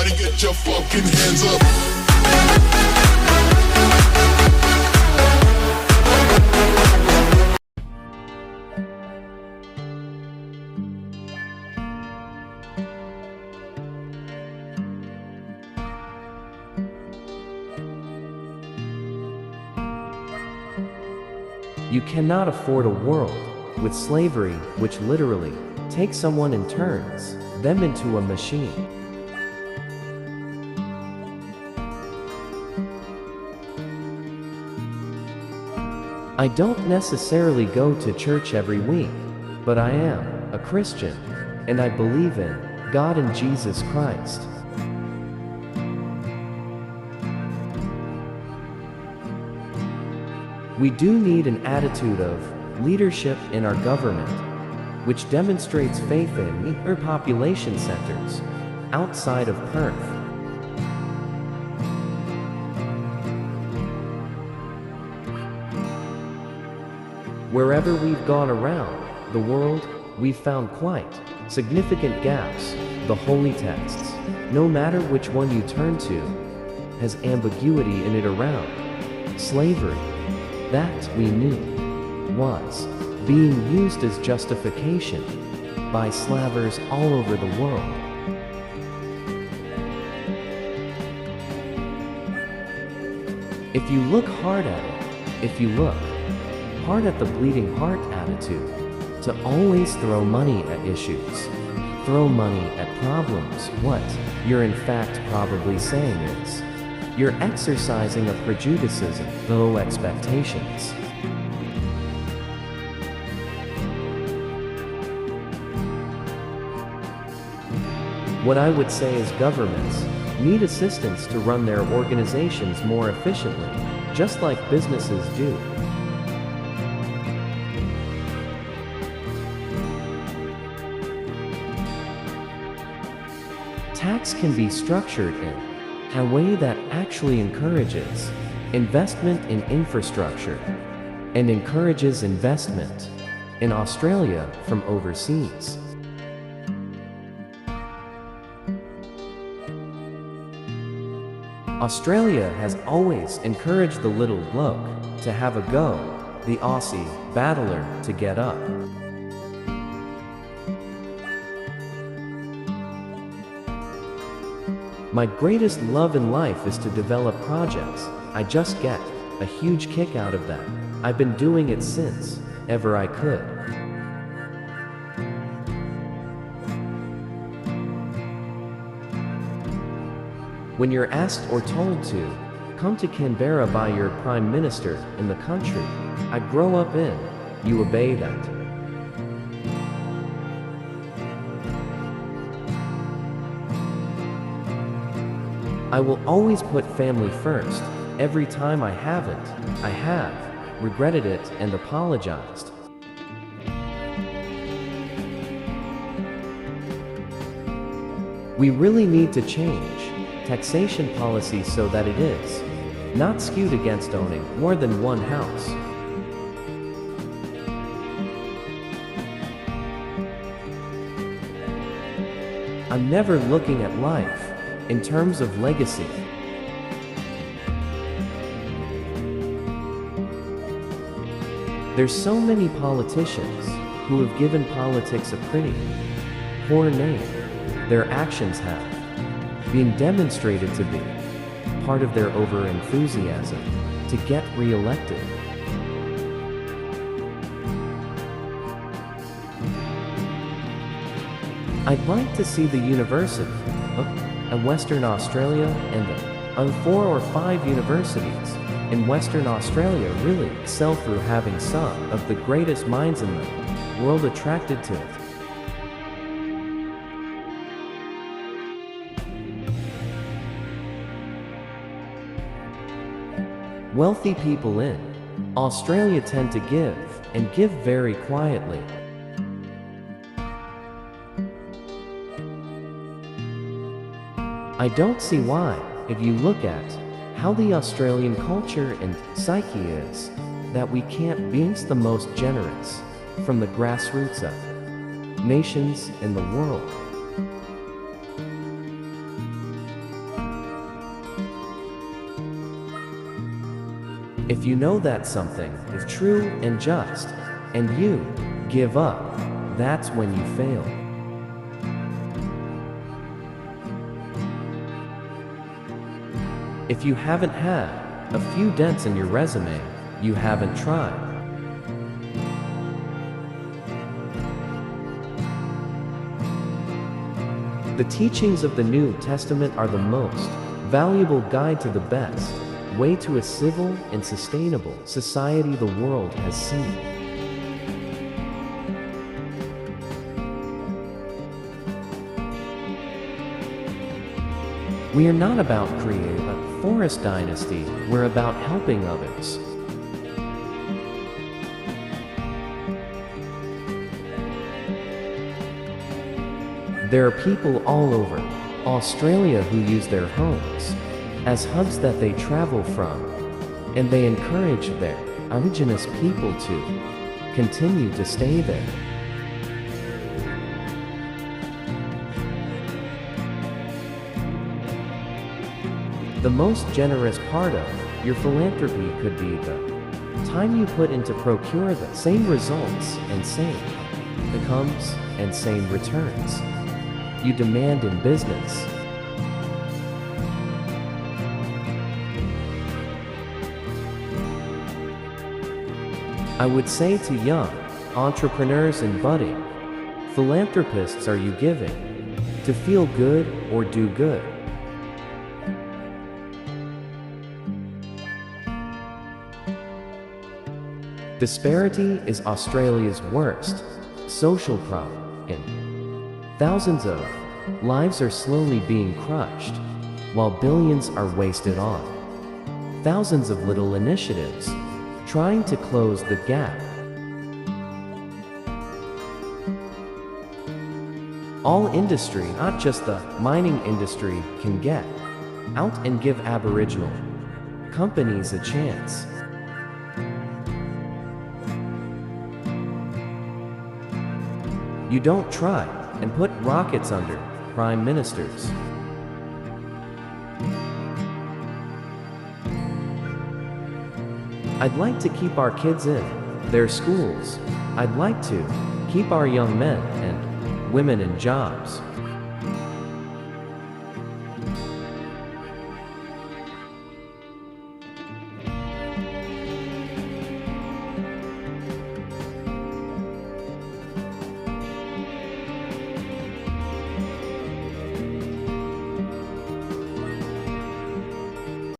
Everybody get your fucking hands up. You cannot afford a world with slavery, which literally takes someone and turns them into a machine. I don't necessarily go to church every week, but I am a Christian, and I believe in God and Jesus Christ. We do need an attitude of leadership in our government, which demonstrates faith in our population centers outside of Perth. Wherever we've gone around the world, we've found quite significant gaps. The holy texts, no matter which one you turn to, has ambiguity in it around slavery that we knew was being used as justification by slavers all over the world. If you look hard at it, if you look hard at the bleeding heart attitude, to always throw money at issues, throw money at problems, what you're in fact probably saying is, you're exercising a prejudicism, low expectations. What I would say is governments need assistance to run their organizations more efficiently, just like businesses do. Tax can be structured in a way that actually encourages investment in infrastructure and encourages investment in Australia from overseas. Australia has always encouraged the little bloke to have a go, the Aussie battler to get up. My greatest love in life is to develop projects. I just get a huge kick out of that. I've been doing it since ever I could. When you're asked or told to come to Canberra by your prime minister in the country I grow up in, you obey that. I will always put family first. Every time I haven't, I have regretted it and apologized. We really need to change taxation policy so that it is not skewed against owning more than one house. I'm never looking at life in terms of legacy. There's so many politicians who have given politics a pretty poor name. Their actions have been demonstrated to be part of their over-enthusiasm to get re-elected. I'd like to see the University in Western Australia and 4 or 5 universities in Western Australia really excel through having some of the greatest minds in the world attracted to it. Wealthy people in Australia tend to give, and give very quietly. I don't see why, if you look at how the Australian culture and psyche is, that we can't be the most generous from the grassroots of nations in the world. If you know that something is true and just, and you give up, that's when you fail. If you haven't had a few dents in your resume, you haven't tried. The teachings of the New Testament are the most valuable guide to the best way to a civil and sustainable society the world has seen. We are not about creating a forest dynasty, we're about helping others. There are people all over Australia who use their homes as hubs that they travel from, and they encourage their indigenous people to continue to stay there. The most generous part of your philanthropy could be the time you put into procure the same results and same outcomes and same returns you demand in business. I would say to young entrepreneurs and budding philanthropists, are you giving to feel good or do good? Disparity is Australia's worst social problem, and thousands of lives are slowly being crushed, while billions are wasted on thousands of little initiatives trying to close the gap. All industry, not just the mining industry, can get out and give Aboriginal companies a chance. You don't try and put rockets under prime ministers. I'd like to keep our kids in their schools. I'd like to keep our young men and women in jobs.